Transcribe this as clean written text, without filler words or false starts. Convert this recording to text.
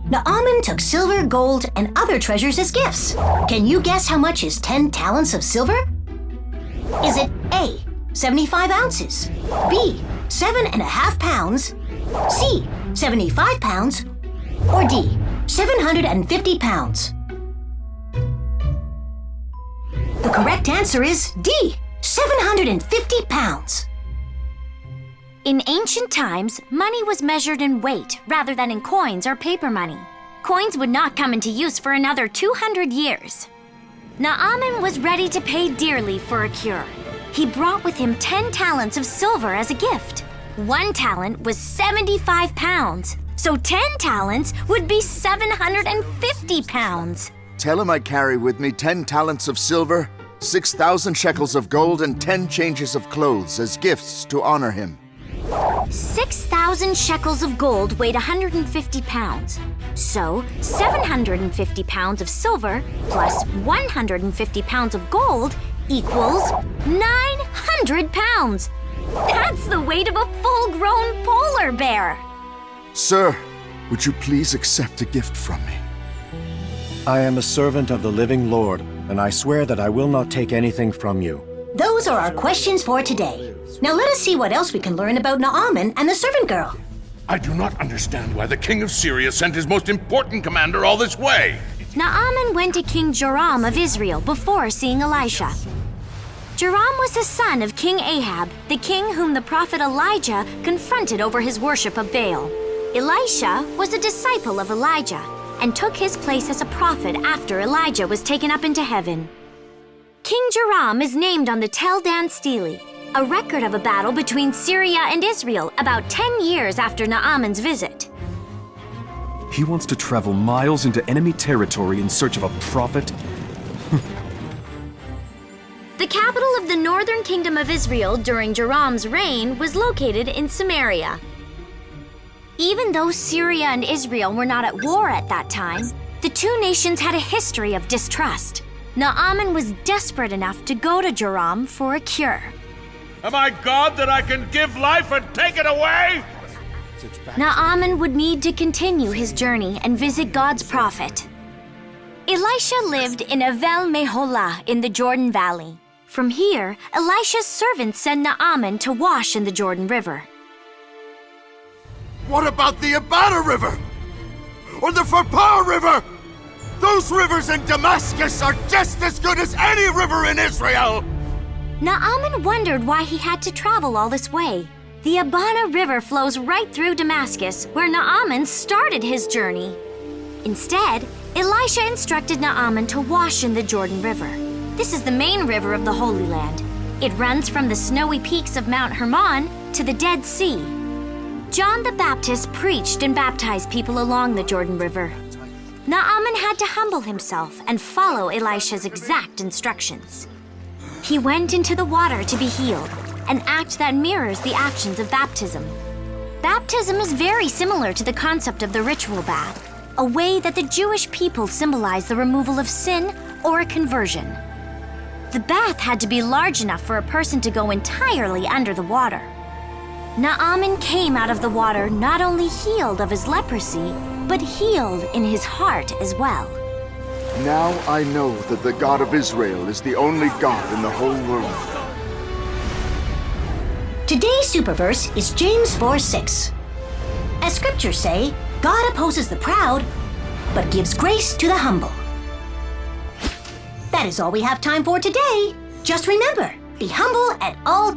Naaman took silver, gold, and other treasures as gifts. Can you guess how much is 10 talents of silver? Is it A, 75 ounces, B, 7.5 pounds, C, 75 pounds, or D, 750 pounds? The correct answer is D, 750 pounds. In ancient times, money was measured in weight rather than in coins or paper money. Coins would not come into use for another 200 years. Naaman was ready to pay dearly for a cure. He brought with him 10 talents of silver as a gift. 1 talent was 75 pounds, so 10 talents would be 750 pounds. Tell him I carry with me 10 talents of silver, 6,000 shekels of gold, and 10 changes of clothes as gifts to honor him. 6,000 shekels of gold weighed 150 pounds. So, 750 pounds of silver plus 150 pounds of gold equals 900 pounds. That's the weight of a full-grown polar bear. Sir, would you please accept a gift from me? I am a servant of the living Lord, and I swear that I will not take anything from you. Those are our questions for today. Now let us see what else we can learn about Naaman and the servant girl. I do not understand why the king of Syria sent his most important commander all this way. Naaman went to King Joram of Israel before seeing Elisha. Joram was the son of King Ahab, the king whom the prophet Elijah confronted over his worship of Baal. Elisha was a disciple of Elijah and took his place as a prophet after Elijah was taken up into heaven. King Joram is named on the Tel Dan Stele, a record of a battle between Syria and Israel about 10 years after Naaman's visit. He wants to travel miles into enemy territory in search of a prophet? The capital of the northern kingdom of Israel during Joram's reign was located in Samaria. Even though Syria and Israel were not at war at that time, the two nations had a history of distrust. Naaman was desperate enough to go to Joram for a cure. Am I God that I can give life and take it away? Naaman would need to continue his journey and visit God's prophet. Elisha lived in Avel Meholah in the Jordan Valley. From here, Elisha's servants sent Naaman to wash in the Jordan River. What about the Abana River? Or the Pharpar River? Those rivers in Damascus are just as good as any river in Israel! Naaman wondered why he had to travel all this way. The Abana River flows right through Damascus, where Naaman started his journey. Instead, Elisha instructed Naaman to wash in the Jordan River. This is the main river of the Holy Land. It runs from the snowy peaks of Mount Hermon to the Dead Sea. John the Baptist preached and baptized people along the Jordan River. Naaman had to humble himself and follow Elisha's exact instructions. He went into the water to be healed, an act that mirrors the actions of baptism. Baptism is very similar to the concept of the ritual bath, a way that the Jewish people symbolize the removal of sin or a conversion. The bath had to be large enough for a person to go entirely under the water. Naaman came out of the water not only healed of his leprosy, but healed in his heart as well. Now I know that the God of Israel is the only God in the whole world. Today's superverse is James 4:6. As scriptures say, God opposes the proud, but gives grace to the humble. That is all we have time for today. Just remember, be humble at all